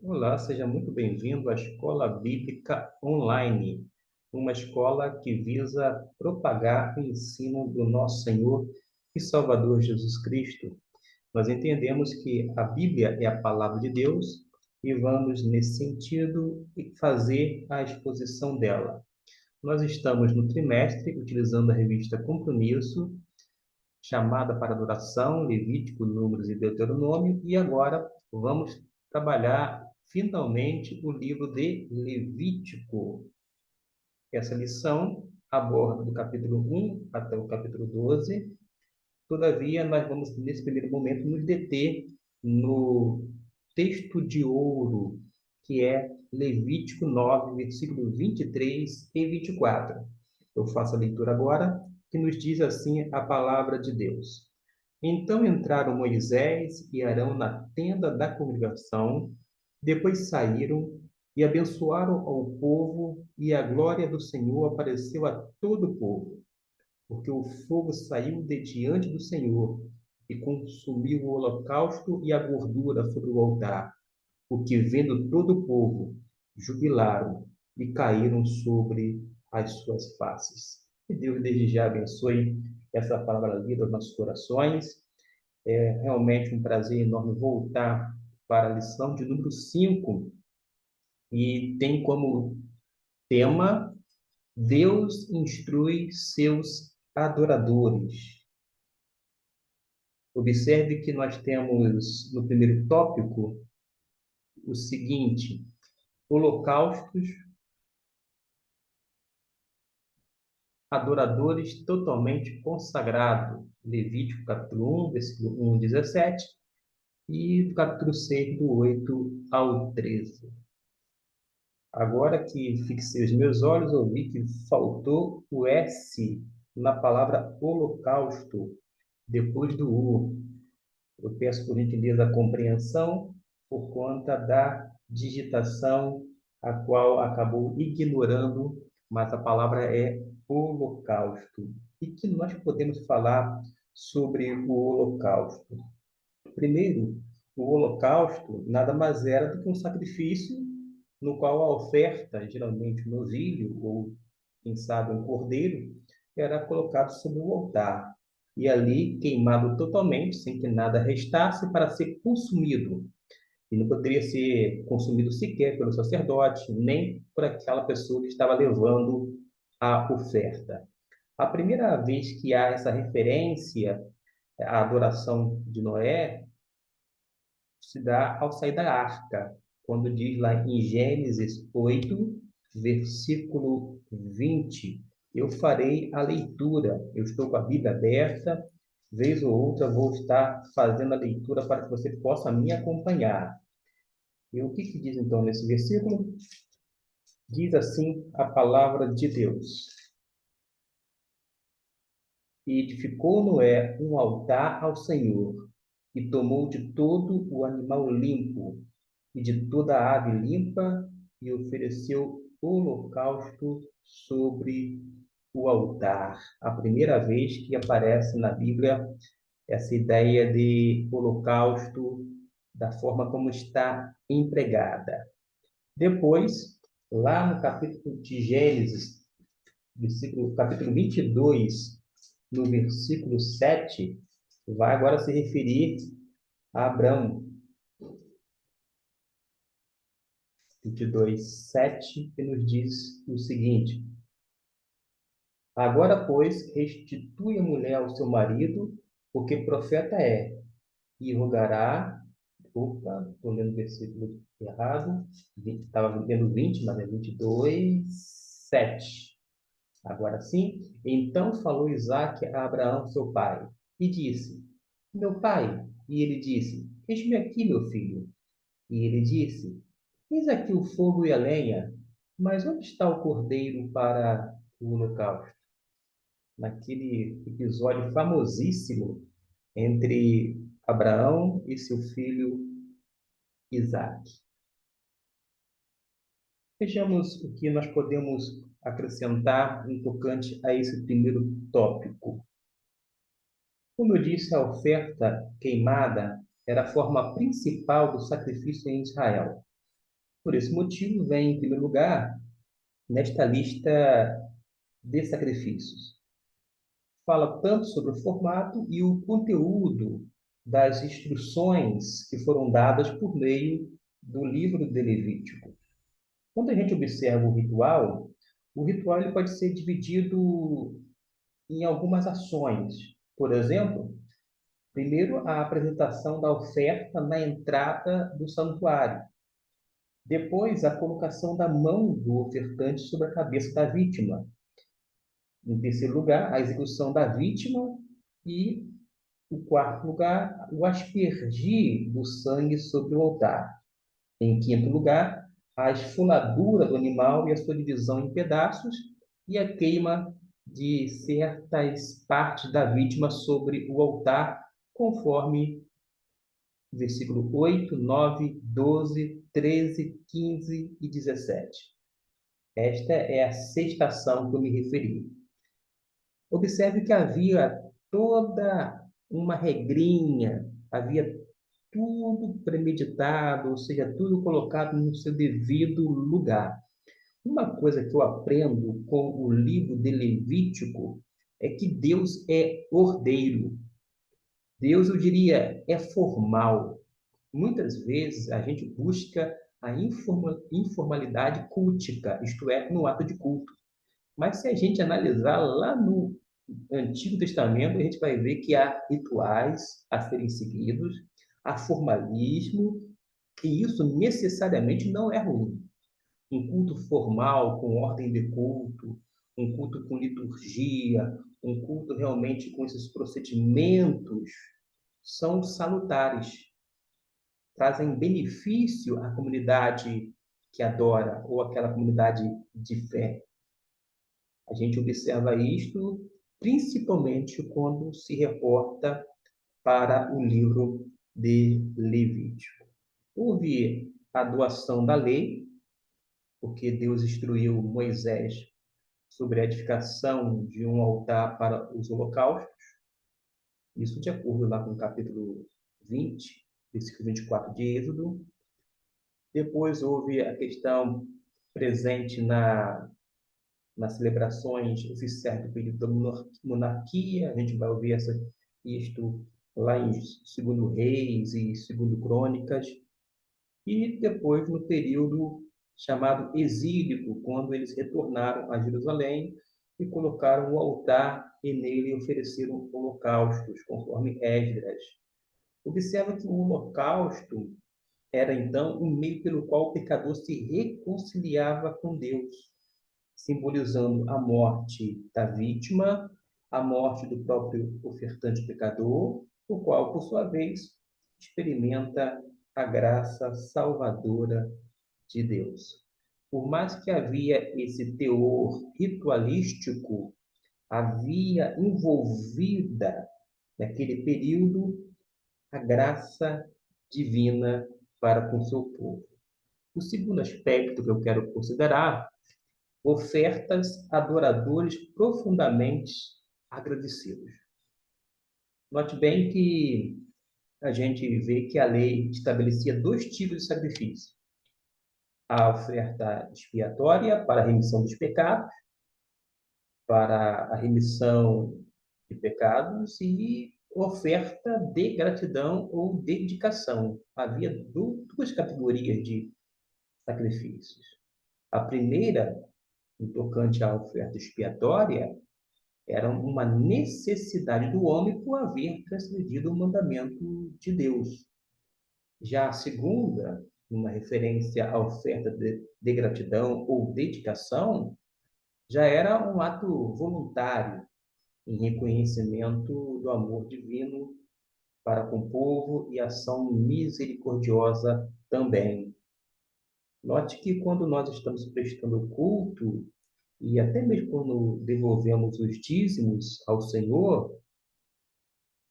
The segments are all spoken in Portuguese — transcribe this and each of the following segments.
Olá, seja muito bem-vindo à Escola Bíblica Online, uma escola que visa propagar o ensino do nosso Senhor e Salvador Jesus Cristo. Nós entendemos que a Bíblia é a palavra de Deus e vamos, nesse sentido, fazer a exposição dela. Nós estamos no trimestre utilizando a revista Compromisso, chamada para adoração, Levítico, Números e Deuteronômio, e agora vamos trabalhar finalmente o livro de Levítico. Essa lição aborda do capítulo 1 até o capítulo 12. Todavia, nós vamos, nesse primeiro momento, nos deter no texto de ouro, que é Levítico 9, versículo 23 e 24. Eu faço a leitura agora, que nos diz assim a palavra de Deus. Então entraram Moisés e Arão na tenda da congregação, depois saíram e abençoaram ao povo, e a glória do Senhor apareceu a todo o povo, porque o fogo saiu de diante do Senhor e consumiu o holocausto e a gordura sobre o altar, o que vendo todo o povo, jubilaram e caíram sobre as suas faces. Que Deus desde já abençoe essa palavra lida aos nossos corações. É realmente um prazer enorme voltar para a lição de número 5 e tem como tema Deus instrui seus adoradores. Observe que nós temos no primeiro tópico o seguinte: holocaustos, adoradores totalmente consagrados. Levítico capítulo 1, versículo 1, 17, e do capítulo 6, do 8 ao 13. Agora que fixei os meus olhos, eu vi que faltou o S na palavra holocausto, depois do U. Eu peço por gentileza a compreensão por conta da digitação, a qual acabou ignorando, mas a palavra é holocausto. E que nós podemos falar sobre o holocausto? Primeiro, o holocausto nada mais era do que um sacrifício no qual a oferta, geralmente um novilho ou, quem sabe, um cordeiro, era colocado sobre o altar e ali queimado totalmente, sem que nada restasse, para ser consumido. E não poderia ser consumido sequer pelo sacerdote, nem por aquela pessoa que estava levando a oferta. A primeira vez que há essa referência à adoração de Noé se dá ao sair da arca, quando diz lá em Gênesis 8, versículo 20: eu farei a leitura. Eu estou com a Bíblia aberta, vez ou outra vou estar fazendo a leitura para que você possa me acompanhar. E o que diz então nesse versículo? Diz assim a palavra de Deus: e edificou Noé um altar ao Senhor, e tomou de todo o animal limpo e de toda a ave limpa, e ofereceu holocausto sobre o altar. A primeira vez que aparece na Bíblia essa ideia de holocausto da forma como está empregada. Depois, lá no capítulo de Gênesis, capítulo 22, no versículo 7, vai agora se referir a Abraão. 22, 7, que nos diz o seguinte: agora, pois, restitui a mulher ao seu marido, porque profeta é, e rogará. Opa, estou lendo o versículo errado. Estava lendo 20, mas é 22, 7. Agora sim. Então falou Isaque a Abraão, seu pai, e disse: meu pai. E ele disse: eis-me aqui, meu filho. E ele disse: eis aqui o fogo e a lenha, mas onde está o cordeiro para o holocausto? Naquele episódio famosíssimo entre Abraão e seu filho Isaque. Vejamos o que nós podemos acrescentar em tocante a esse primeiro tópico. Como eu disse, a oferta queimada era a forma principal do sacrifício em Israel. Por esse motivo, vem em primeiro lugar nesta lista de sacrifícios. Fala tanto sobre o formato e o conteúdo das instruções que foram dadas por meio do livro de Levítico. Quando a gente observa o ritual ele pode ser dividido em algumas ações. Por exemplo, primeiro, a apresentação da oferta na entrada do santuário. Depois, a colocação da mão do ofertante sobre a cabeça da vítima. Em terceiro lugar, a execução da vítima. E, o quarto lugar, o aspergir do sangue sobre o altar. Em quinto lugar, a esfoladura do animal e a sua divisão em pedaços e a queima de certas partes da vítima sobre o altar, conforme versículo 8, 9, 12, 13, 15 e 17. Esta é a sexta ação que eu me referi. Observe que havia toda uma regrinha, havia tudo premeditado, ou seja, tudo colocado no seu devido lugar. Uma coisa que eu aprendo com o livro de Levítico é que Deus é ordeiro. Deus, eu diria, é formal. Muitas vezes a gente busca a informalidade cultica, isto é, no ato de culto. Mas se a gente analisar lá no Antigo Testamento, a gente vai ver que há rituais a serem seguidos, há formalismo, e isso necessariamente não é ruim. Um culto formal, com ordem de culto, um culto com liturgia, um culto realmente com esses procedimentos, são salutares, trazem benefício à comunidade que adora ou àquela comunidade de fé. A gente observa isto principalmente quando se reporta para o livro de Levítico. Houve a doação da lei, porque Deus instruiu Moisés sobre a edificação de um altar para os holocaustos, isso de acordo lá com o capítulo 20, versículo 24 de Êxodo. Depois houve a questão presente nas celebrações oficiais do período da monarquia. A gente vai ouvir isto lá em Segundo Reis e Segundo Crônicas. E depois, no período chamado exílico, quando eles retornaram a Jerusalém e colocaram o altar e nele ofereceram holocaustos, conforme Esdras. Observa que o holocausto era, então, um meio pelo qual o pecador se reconciliava com Deus, simbolizando a morte da vítima, a morte do próprio ofertante pecador, o qual, por sua vez, experimenta a graça salvadora de Deus. Por mais que havia esse teor ritualístico, havia envolvida naquele período a graça divina para com seu povo. O segundo aspecto que eu quero considerar ofertas adoradores profundamente agradecidos. Note bem que a gente vê que a lei estabelecia dois tipos de sacrifício: a oferta expiatória para a remissão dos pecados, para a remissão de pecados, e oferta de gratidão ou dedicação. Havia duas categorias de sacrifícios. A primeira, no tocante à oferta expiatória, era uma necessidade do homem por haver transgredido o mandamento de Deus. Já a segunda, uma referência à oferta de gratidão ou dedicação, já era um ato voluntário em reconhecimento do amor divino para com o povo e ação misericordiosa também. Note que quando nós estamos prestando culto, e até mesmo quando devolvemos os dízimos ao Senhor,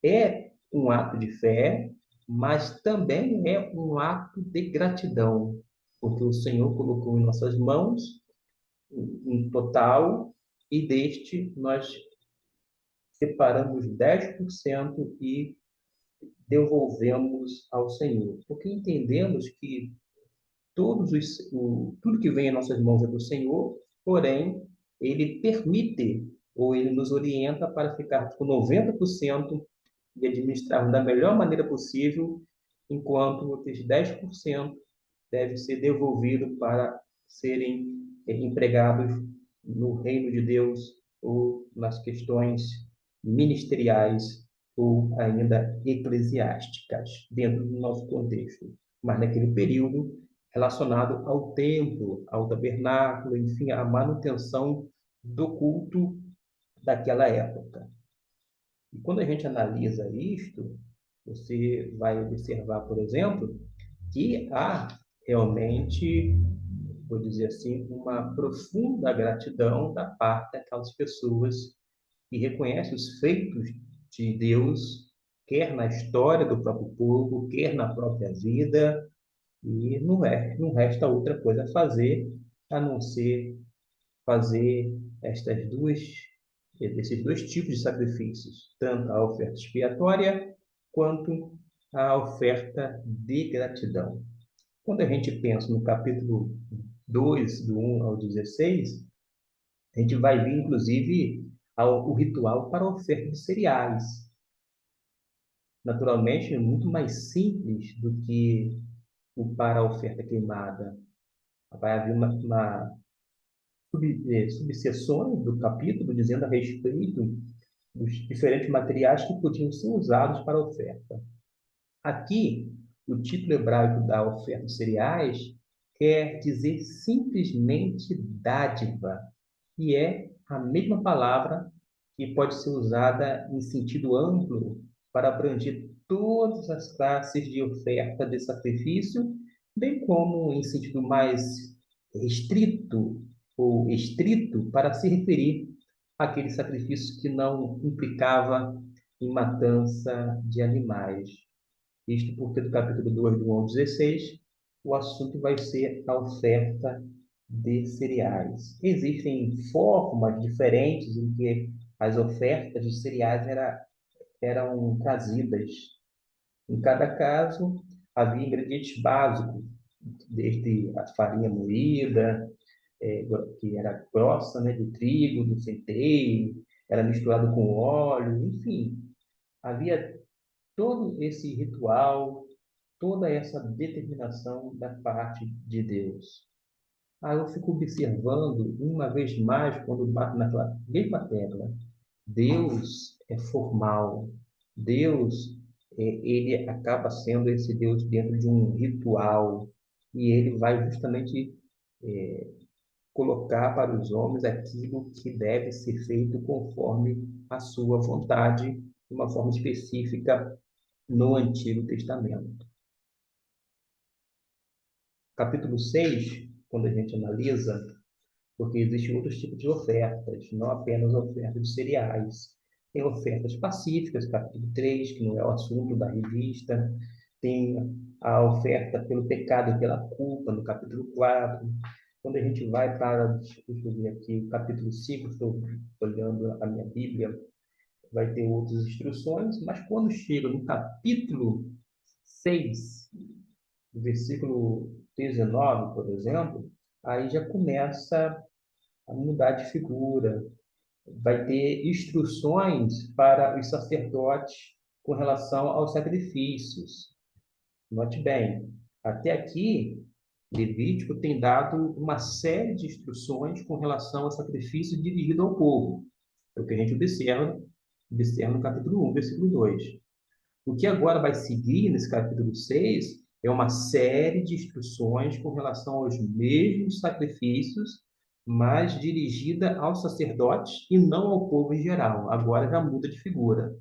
é um ato de fé, mas também é um ato de gratidão, porque o Senhor colocou em nossas mãos um total, e deste nós separamos 10% e devolvemos ao Senhor, porque entendemos que tudo que vem em nossas mãos é do Senhor, porém, Ele permite ou Ele nos orienta para ficar com 90% e administrarmos da melhor maneira possível, enquanto outros 10% deve ser devolvido para serem empregados no reino de Deus ou nas questões ministeriais ou ainda eclesiásticas, dentro do nosso contexto. Mas naquele período relacionado ao templo, ao tabernáculo, enfim, à manutenção do culto daquela época. E quando a gente analisa isto, você vai observar, por exemplo, que há realmente, vou dizer assim, uma profunda gratidão da parte daquelas pessoas que reconhecem os feitos de Deus, quer na história do próprio povo, quer na própria vida, e não resta outra coisa a fazer a não ser fazer esses dois tipos de sacrifícios, tanto a oferta expiatória quanto a oferta de gratidão. Quando a gente pensa no capítulo 2 do 1 ao 16, a gente vai ver, inclusive, o ritual para a oferta de cereais. Naturalmente, é muito mais simples do que o para a oferta queimada. Vai haver subseções do capítulo dizendo a respeito dos diferentes materiais que podiam ser usados para a oferta. Aqui, o título hebraico da oferta de cereais quer dizer simplesmente dádiva, e é a mesma palavra que pode ser usada em sentido amplo para abranger todas as classes de oferta de sacrifício, bem como em sentido mais restrito ou estrito para se referir àquele sacrifício que não implicava em matança de animais. Isto porque do capítulo 2 do 1 ao 16, o assunto vai ser a oferta de cereais. Existem formas diferentes em que as ofertas de cereais eram trazidas. Em cada caso, havia ingredientes básicos, desde a farinha moída, que era grossa, né, do trigo, do centeio, era misturado com óleo, enfim, havia todo esse ritual, toda essa determinação da parte de Deus. Aí eu fico observando, uma vez mais, quando bato naquela mesma tecla, Deus é formal. Deus, ele acaba sendo esse Deus dentro de um ritual. E ele vai justamente colocar para os homens aquilo que deve ser feito conforme a sua vontade, de uma forma específica no Antigo Testamento. Capítulo 6, quando a gente analisa, porque existem outros tipos de ofertas, não apenas ofertas de cereais. Tem ofertas pacíficas, capítulo 3, que não é o assunto da revista. Tem a oferta pelo pecado e pela culpa, no capítulo 4. Quando a gente vai para, deixa eu ver aqui, o capítulo 5, estou olhando a minha Bíblia, vai ter outras instruções, mas quando chega no capítulo 6, versículo 19, por exemplo, aí já começa a mudar de figura. Vai ter instruções para os sacerdotes com relação aos sacrifícios. Note bem, até aqui, Levítico tem dado uma série de instruções com relação ao sacrifício dirigido ao povo. É o que a gente observa no capítulo 1, versículo 2. O que agora vai seguir nesse capítulo 6 é uma série de instruções com relação aos mesmos sacrifícios, mas dirigida aos sacerdotes e não ao povo em geral. Agora já muda de figura.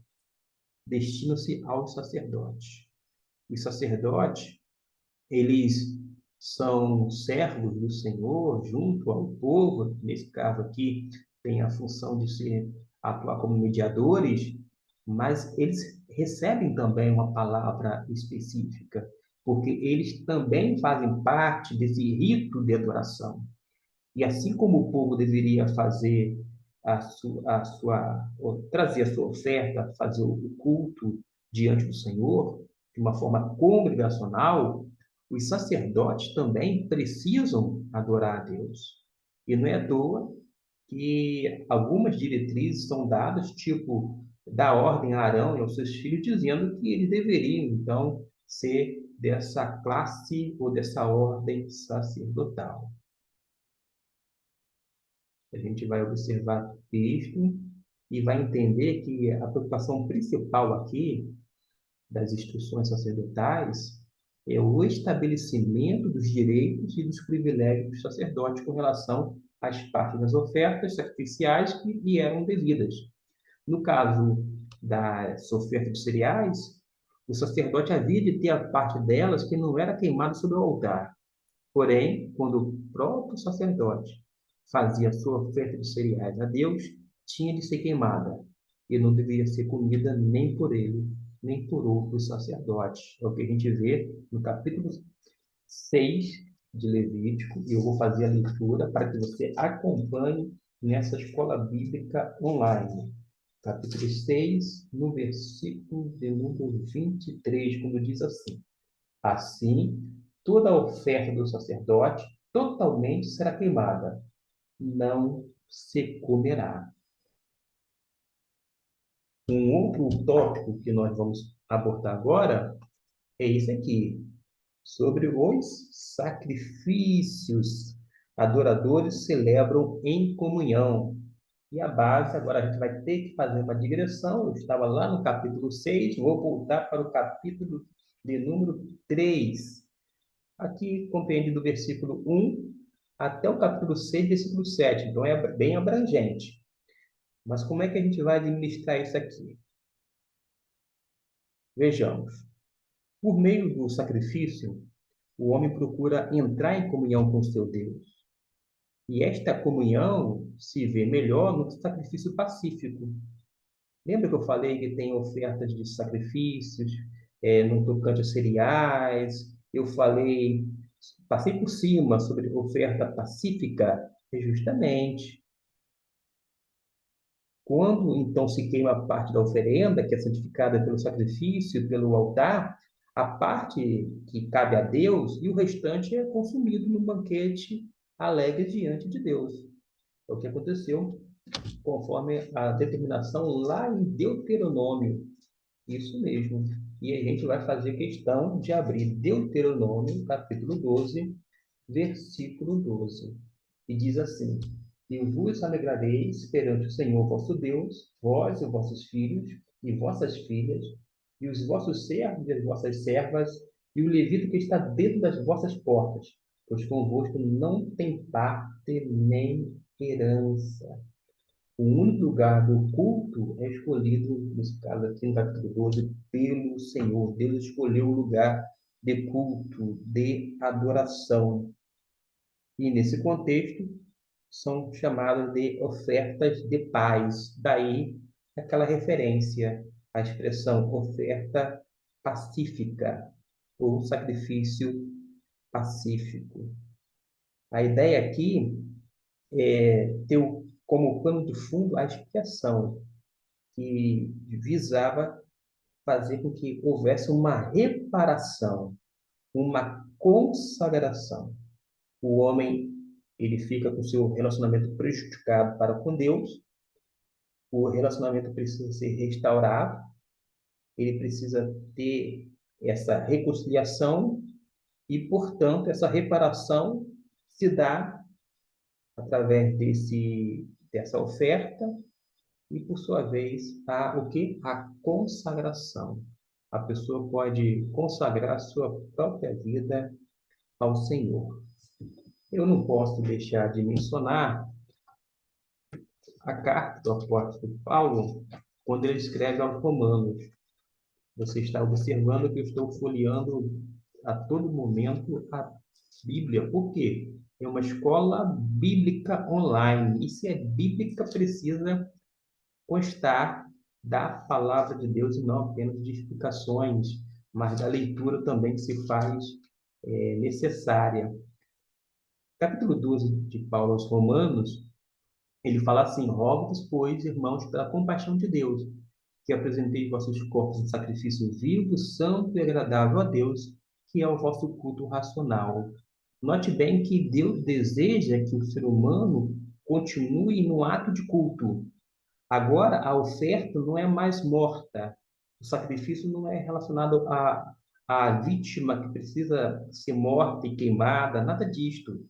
Destina-se aos sacerdotes. Os sacerdotes, eles são servos do Senhor junto ao povo. Nesse caso aqui, tem a função de atuar como mediadores, mas eles recebem também uma palavra específica, porque eles também fazem parte desse rito de adoração. E assim como o povo deveria fazer trazer a sua oferta, fazer o culto diante do Senhor, de uma forma congregacional, Os sacerdotes também precisam adorar a Deus. E não é à toa que algumas diretrizes são dadas, tipo, da ordem a Arão e aos seus filhos, dizendo que eles deveriam, então, ser dessa classe ou dessa ordem sacerdotal. A gente vai observar isto e vai entender que a preocupação principal aqui das instruções sacerdotais é o estabelecimento dos direitos e dos privilégios dos sacerdotes com relação às partes das ofertas sacrificiais que lhe eram devidas. No caso das ofertas de cereais, o sacerdote havia de ter a parte delas que não era queimada sobre o altar. Porém, quando o próprio sacerdote fazia a sua oferta de cereais a Deus, tinha de ser queimada e não deveria ser comida nem por ele, nem por outros sacerdotes. É o que a gente vê no capítulo 6 de Levítico, e eu vou fazer a leitura para que você acompanhe nessa escola bíblica online. Capítulo 6, no versículo de número 23, quando diz assim: Assim, toda a oferta do sacerdote totalmente será queimada, não se comerá. Um outro tópico que nós vamos abordar agora é esse aqui, sobre os sacrifícios. Adoradores celebram em comunhão. E a base, agora a gente vai ter que fazer uma digressão. Eu estava lá no capítulo 6, vou voltar para o capítulo de número 3. Aqui compreende do versículo 1 até o capítulo 6, versículo 7. Então é bem abrangente. Mas como é que a gente vai administrar isso aqui? Vejamos. Por meio do sacrifício, o homem procura entrar em comunhão com seu Deus. E esta comunhão se vê melhor no sacrifício pacífico. Lembra que eu falei que tem ofertas de sacrifícios, no tocante a cereais? Eu falei, passei por cima sobre oferta pacífica, justamente. Quando então se queima a parte da oferenda, que é santificada pelo sacrifício, pelo altar, a parte que cabe a Deus e o restante é consumido no banquete alegre diante de Deus. É o que aconteceu conforme a determinação lá em Deuteronômio. Isso mesmo. E a gente vai fazer questão de abrir Deuteronômio, capítulo 12, versículo 12. E diz assim: E vos alegrareis perante o Senhor vosso Deus, vós e vossos filhos e vossas filhas, e os vossos servos e as vossas servas, e o levita que está dentro das vossas portas, pois convosco não tem parte nem herança. O único lugar do culto é escolhido, nesse caso aqui no capítulo 12, pelo Senhor. Deus escolheu o lugar de culto, de adoração. E nesse contexto, são chamadas de ofertas de paz. Daí aquela referência à expressão oferta pacífica ou sacrifício pacífico. A ideia aqui é ter como pano de fundo a expiação, que visava fazer com que houvesse uma reparação, uma consagração. O homem, ele fica com seu relacionamento prejudicado para com Deus, o relacionamento precisa ser restaurado, ele precisa ter essa reconciliação e, portanto, essa reparação se dá através dessa oferta e, por sua vez, há o que? A consagração. A pessoa pode consagrar sua própria vida ao Senhor. Eu não posso deixar de mencionar a carta do apóstolo Paulo, quando ele escreve aos Romanos. Você está observando que eu estou folheando a todo momento a Bíblia. Por quê? É uma escola bíblica online. E se é bíblica, precisa constar da palavra de Deus e não apenas de explicações, mas da leitura também que se faz necessária. Capítulo 12 de Paulo aos Romanos, ele fala assim: Rogo-vos, pois, irmãos, pela compaixão de Deus, que apresenteis vossos corpos em sacrifício vivo, santo e agradável a Deus, que é o vosso culto racional. Note bem que Deus deseja que o ser humano continue no ato de culto. Agora, a oferta não é mais morta. O sacrifício não é relacionado à vítima que precisa ser morta e queimada, nada disto.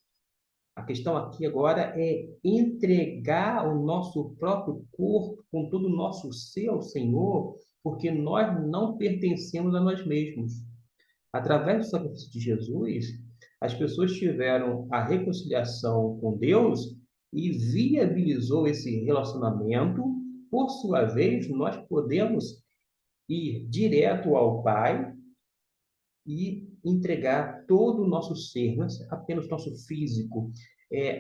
A questão aqui agora é entregar o nosso próprio corpo com todo o nosso ser ao Senhor, porque nós não pertencemos a nós mesmos. Através do sacrifício de Jesus, as pessoas tiveram a reconciliação com Deus e viabilizou esse relacionamento. Por sua vez, nós podemos ir direto ao Pai e entregar todo o nosso ser, não é apenas o nosso físico,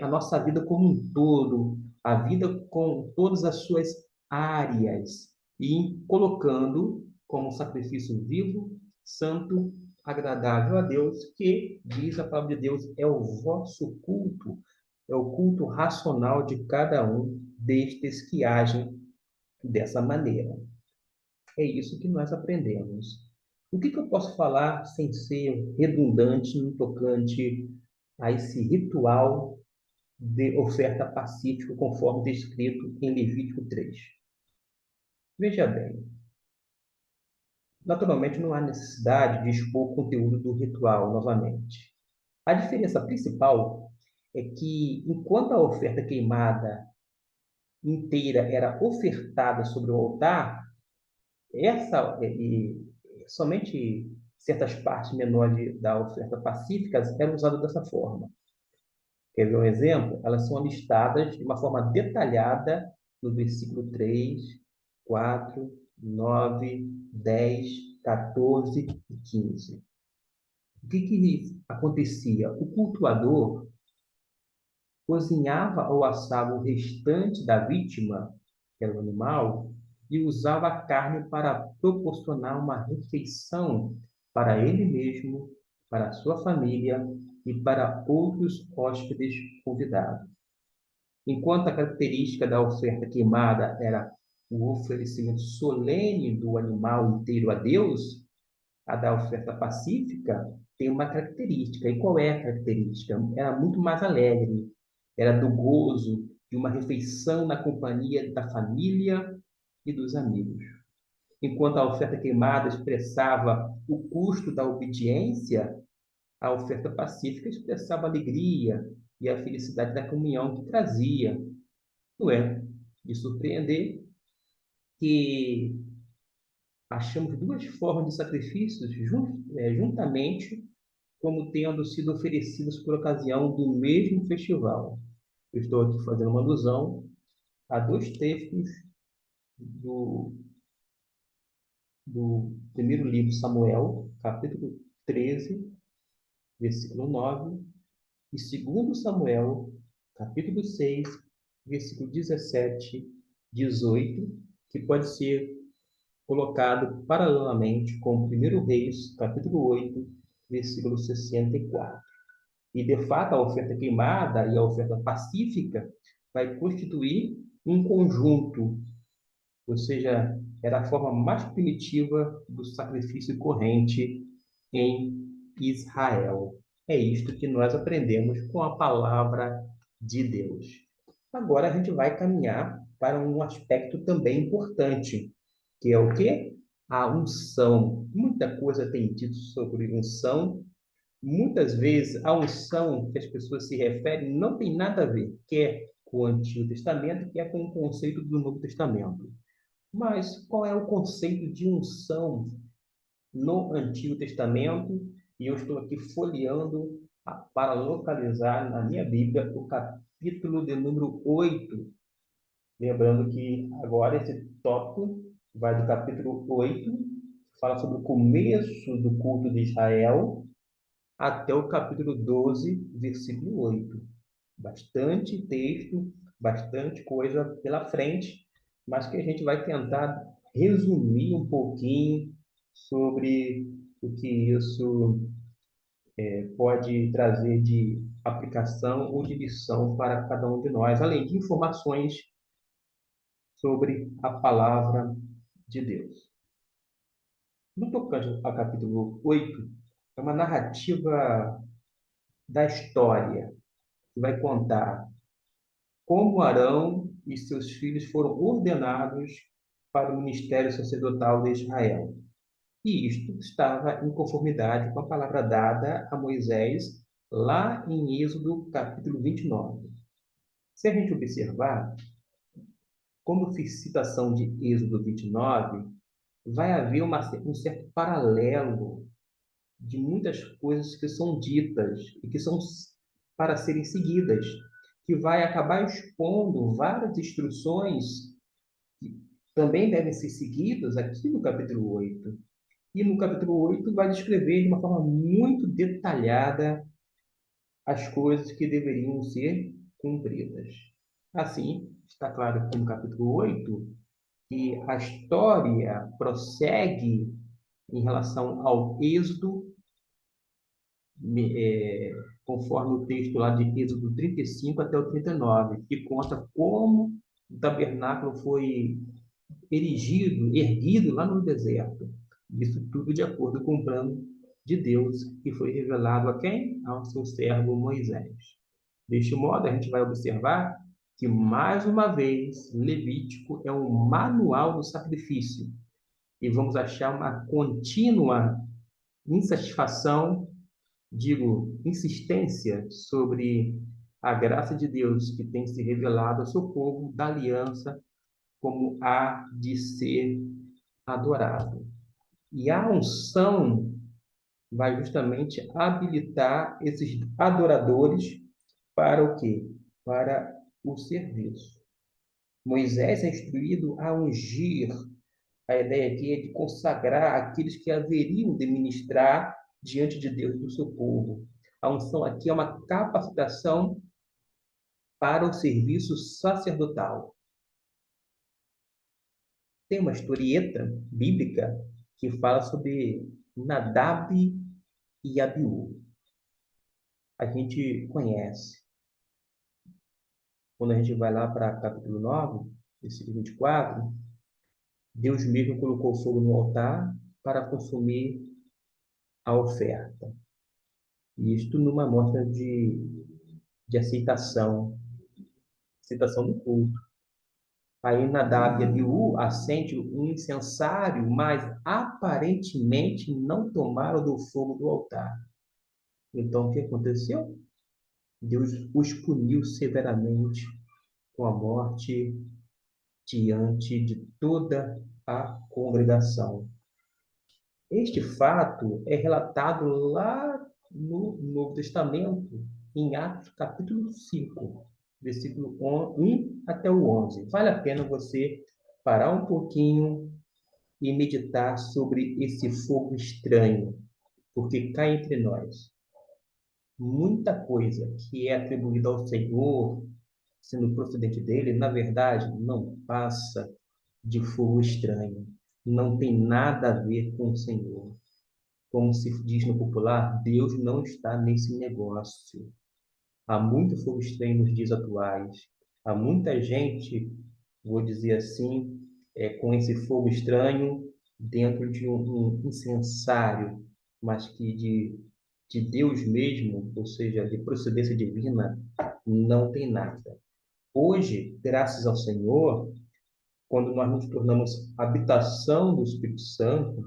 a nossa vida como um todo, a vida com todas as suas áreas, e colocando como sacrifício vivo, santo, agradável a Deus, que, diz a palavra de Deus, é o vosso culto, é o culto racional de cada um destes que agem dessa maneira. É isso que nós aprendemos. O que eu posso falar sem ser redundante no tocante a esse ritual de oferta pacífica, conforme descrito em Levítico 3? Veja bem, naturalmente não há necessidade de expor o conteúdo do ritual novamente. A diferença principal é que, enquanto a oferta queimada inteira era ofertada sobre o altar, somente certas partes menores da oferta pacífica eram usadas dessa forma. Quer ver um exemplo? Elas são listadas de uma forma detalhada no versículo 3, 4, 9, 10, 14 e 15. O que acontecia? O cultuador cozinhava ou assava o restante da vítima, que era o animal, e usava a carne para proporcionar uma refeição para ele mesmo, para a sua família e para outros hóspedes convidados. Enquanto a característica da oferta queimada era o oferecimento solene do animal inteiro a Deus, a da oferta pacífica tem uma característica. E qual é a característica? Era muito mais alegre, era do gozo de uma refeição na companhia da família e dos amigos. Enquanto a oferta queimada expressava o custo da obediência, a oferta pacífica expressava a alegria e a felicidade da comunhão que trazia. Não é de surpreender que achamos duas formas de sacrifícios juntamente como tendo sido oferecidas por ocasião do mesmo festival. Eu estou aqui fazendo uma alusão a dois textos do, do primeiro livro Samuel, capítulo 13, versículo 9, e segundo Samuel, capítulo 6, versículo 17, 18, que pode ser colocado paralelamente com o primeiro Reis, capítulo 8, versículo 64. E, de fato, a oferta queimada e a oferta pacífica vai constituir um conjunto, ou seja, era a forma mais primitiva do sacrifício corrente em Israel. É isto que nós aprendemos com a palavra de Deus. Agora a gente vai caminhar para um aspecto também importante, que é o quê? A unção. Muita coisa tem dito sobre unção. Muitas vezes a unção que as pessoas se referem não tem nada a ver, quer com o Antigo Testamento, quer com o conceito do Novo Testamento. Mas qual é o conceito de unção no Antigo Testamento? E eu estou aqui folheando para localizar na minha Bíblia o capítulo de número 8. Lembrando que agora esse tópico vai do capítulo 8, fala sobre o começo do culto de Israel, até o capítulo 12, versículo 8. Bastante texto, bastante coisa pela frente, mas que a gente vai tentar resumir um pouquinho sobre o que isso pode trazer de aplicação ou de lição para cada um de nós, além de informações sobre a palavra de Deus. No tocante ao capítulo 8, É uma narrativa da história que vai contar como Arão e seus filhos foram ordenados para o ministério sacerdotal de Israel. E isto estava em conformidade com a palavra dada a Moisés lá em Êxodo capítulo 29. Se a gente observar, quando fiz citação de Êxodo 29, vai haver um certo paralelo de muitas coisas que são ditas e que são para serem seguidas, que vai acabar expondo várias instruções que também devem ser seguidas aqui no capítulo 8. E no capítulo 8 vai descrever de uma forma muito detalhada as coisas que deveriam ser cumpridas. Assim, está claro aqui no capítulo 8 que a história prossegue em relação ao êxodo, é, conforme o texto lá de Êxodo 35 até o 39, que conta como o tabernáculo foi erguido lá no deserto. Isso tudo de acordo com o plano de Deus, que foi revelado a quem? Ao seu servo Moisés. Deste modo, a gente vai observar que, mais uma vez, Levítico é um manual do sacrifício. E vamos achar uma contínua insatisfação, digo, insistência sobre a graça de Deus que tem se revelado ao seu povo da aliança como há de ser adorado. E a unção vai justamente habilitar esses adoradores para o quê? Para o serviço. Moisés é instruído a ungir. A ideia aqui é de consagrar aqueles que haveriam de ministrar diante de Deus do seu povo. A unção aqui é uma capacitação para o serviço sacerdotal. Tem uma historieta bíblica que fala sobre Nadab e Abiú. A gente conhece. Quando a gente vai lá para capítulo 9, versículo 24, Deus mesmo colocou fogo no altar para consumir a oferta. Isto numa mostra de aceitação do culto. Aí Nadab e Abiú acende um incensário, mas aparentemente não tomaram do fogo do altar. Então, o que aconteceu? Deus os puniu severamente com a morte diante de toda a congregação. Este fato é relatado lá no Novo Testamento, em Atos capítulo 5, versículo 1 até o 11. Vale a pena você parar um pouquinho e meditar sobre esse fogo estranho, porque cá entre nós, muita coisa que é atribuída ao Senhor, sendo procedente dele, na verdade, não passa de fogo estranho. Não tem nada a ver com o Senhor. Como se diz no popular, Deus não está nesse negócio. Há muito fogo estranho nos dias atuais. Há muita gente, vou dizer assim, com esse fogo estranho dentro de um incensário, mas que de Deus mesmo, ou seja, de procedência divina, não tem nada. Hoje, graças ao Senhor, quando nós nos tornamos habitação do Espírito Santo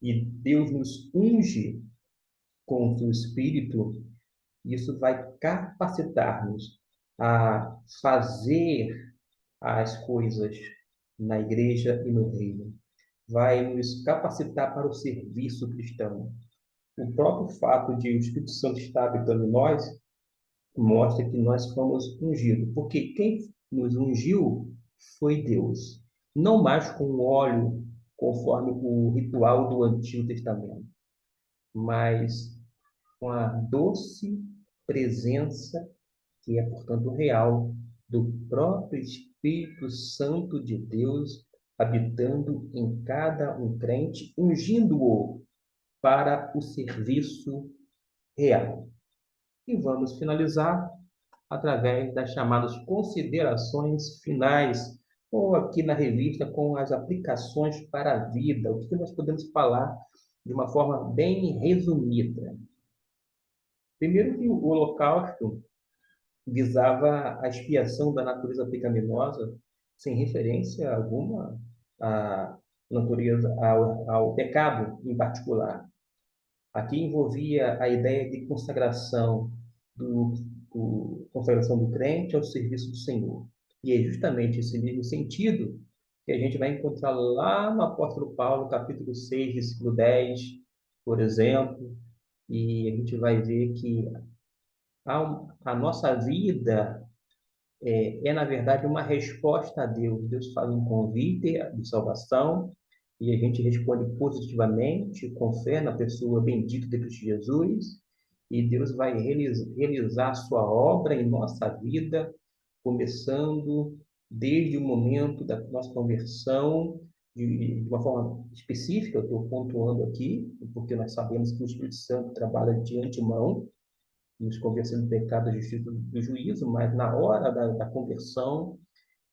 e Deus nos unge com o seu Espírito, isso vai capacitar-nos a fazer as coisas na igreja e no reino. Vai nos capacitar para o serviço cristão. O próprio fato de o Espírito Santo estar habitando em nós mostra que nós fomos ungidos, porque quem nos ungiu foi Deus, não mais com óleo, conforme o ritual do Antigo Testamento, mas com a doce presença, que é, portanto, real, do próprio Espírito Santo de Deus habitando em cada um crente, ungindo-o para o serviço real. E vamos finalizar através das chamadas considerações finais, ou aqui na revista com as aplicações para a vida. O que nós podemos falar de uma forma bem resumida. Primeiro que o Holocausto visava a expiação da natureza pecaminosa, sem referência alguma à natureza, ao pecado em particular. Aqui envolvia a ideia de do, consagração do crente ao serviço do Senhor. E é justamente esse mesmo sentido que a gente vai encontrar lá no apóstolo Paulo, capítulo 6, versículo 10, por exemplo, e a gente vai ver que a nossa vida na verdade, uma resposta a Deus. Deus faz um convite de salvação e a gente responde positivamente, com fé na pessoa bendita de Cristo Jesus, e Deus vai realizar a sua obra em nossa vida, começando desde o momento da nossa conversão, de uma forma específica, eu estou pontuando aqui, porque nós sabemos que o Espírito Santo trabalha de antemão, nos convencendo do pecado, da justiça do juízo, mas na hora da conversão,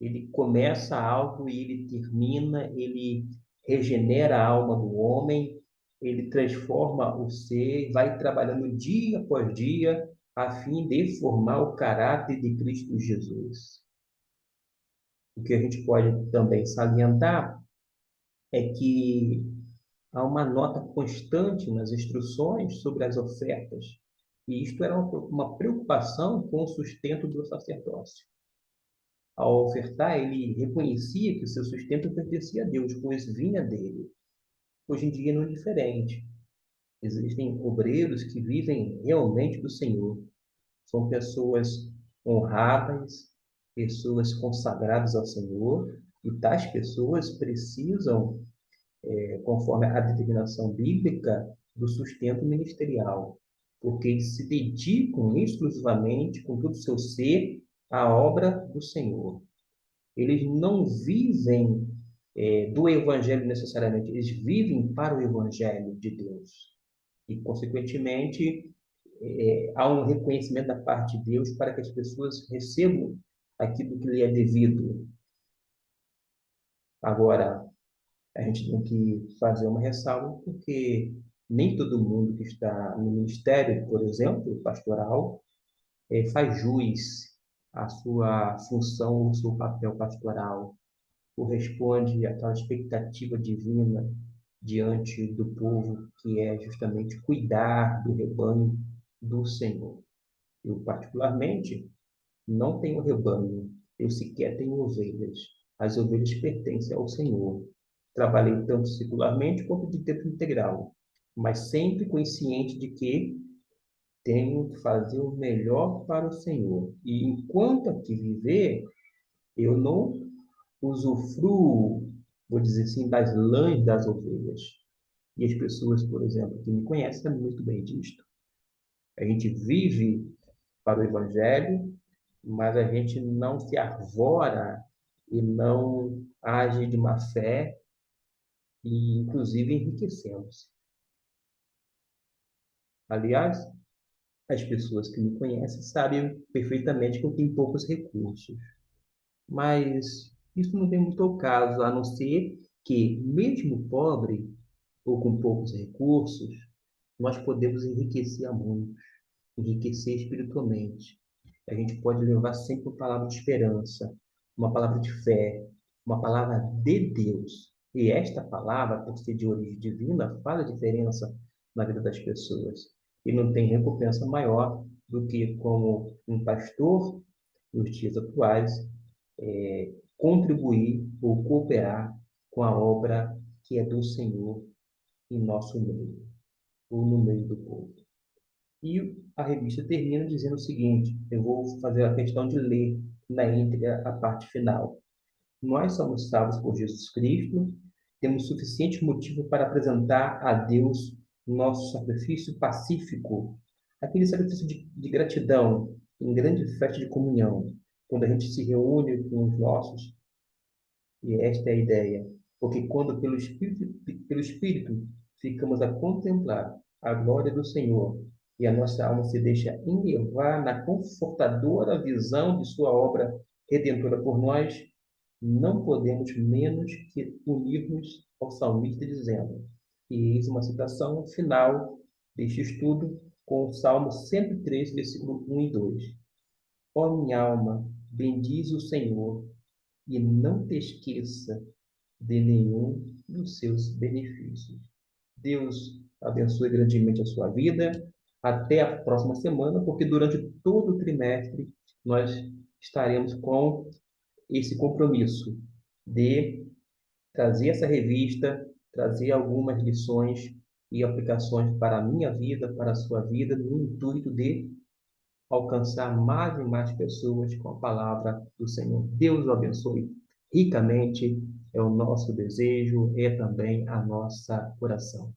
ele começa algo e ele termina, ele regenera a alma do homem, ele transforma o ser, vai trabalhando dia após dia, a fim de formar o caráter de Cristo Jesus. O que a gente pode também salientar é que há uma nota constante nas instruções sobre as ofertas, e isto era uma preocupação com o sustento do sacerdócio. Ao ofertar, ele reconhecia que o seu sustento pertencia a Deus, pois vinha dele. Hoje em dia não é diferente. Existem obreiros que vivem realmente do Senhor. São pessoas honradas, pessoas consagradas ao Senhor, e tais pessoas precisam, conforme a determinação bíblica, do sustento ministerial, porque eles se dedicam exclusivamente, com todo o seu ser, à obra do Senhor. Eles não vivem do Evangelho necessariamente, eles vivem para o Evangelho de Deus. E, consequentemente, há um reconhecimento da parte de Deus para que as pessoas recebam aquilo que lhe é devido. Agora, a gente tem que fazer uma ressalva, porque nem todo mundo que está no ministério, por exemplo, pastoral, faz jus à sua função, ao seu papel pastoral, corresponde àquela expectativa divina diante do povo, que é justamente cuidar do rebanho do Senhor. Eu, particularmente, não tenho rebanho, eu sequer tenho ovelhas. As ovelhas pertencem ao Senhor. Trabalhei tanto secularmente quanto de tempo integral, mas sempre consciente de que tenho que fazer o melhor para o Senhor. E enquanto aqui viver, eu não usufruo, vou dizer assim, das lãs das ovelhas. E as pessoas, por exemplo, que me conhecem sabem muito bem disto. A gente vive para o Evangelho, mas a gente não se arvora e não age de má fé e, inclusive, enriquecemos. Aliás, as pessoas que me conhecem sabem perfeitamente que eu tenho poucos recursos. Mas isso não vem muito ao caso, a não ser que, mesmo pobre ou com poucos recursos, nós podemos enriquecer a muitos, enriquecer espiritualmente. A gente pode levar sempre uma palavra de esperança, uma palavra de fé, uma palavra de Deus. E esta palavra, por ser de origem divina, faz a diferença na vida das pessoas. E não tem recompensa maior do que, como um pastor, nos dias atuais, contribuir ou cooperar com a obra que é do Senhor em nosso meio, ou no meio do povo. E a revista termina dizendo o seguinte: eu vou fazer a questão de ler na íntegra a parte final. Nós somos salvos por Jesus Cristo, temos suficiente motivo para apresentar a Deus nosso sacrifício pacífico, aquele sacrifício de gratidão, em grande festa de comunhão, quando a gente se reúne com os nossos. E esta é a ideia, porque quando pelo Espírito ficamos a contemplar a glória do Senhor e a nossa alma se deixa enlevar na confortadora visão de sua obra redentora por nós, não podemos menos que unir-nos ao salmista dizendo: E eis uma citação final deste estudo com o Salmo 103, versículo 1 e 2. Ó minha alma, bendize o Senhor e não te esqueça de nenhum dos seus benefícios. Deus abençoe grandemente a sua vida. Até a próxima semana, porque durante todo o trimestre nós estaremos com esse compromisso de trazer essa revista, trazer algumas lições e aplicações para a minha vida, para a sua vida, no intuito de alcançar mais e mais pessoas com a palavra do Senhor. Deus o abençoe ricamente, é o nosso desejo, é também a nossa oração.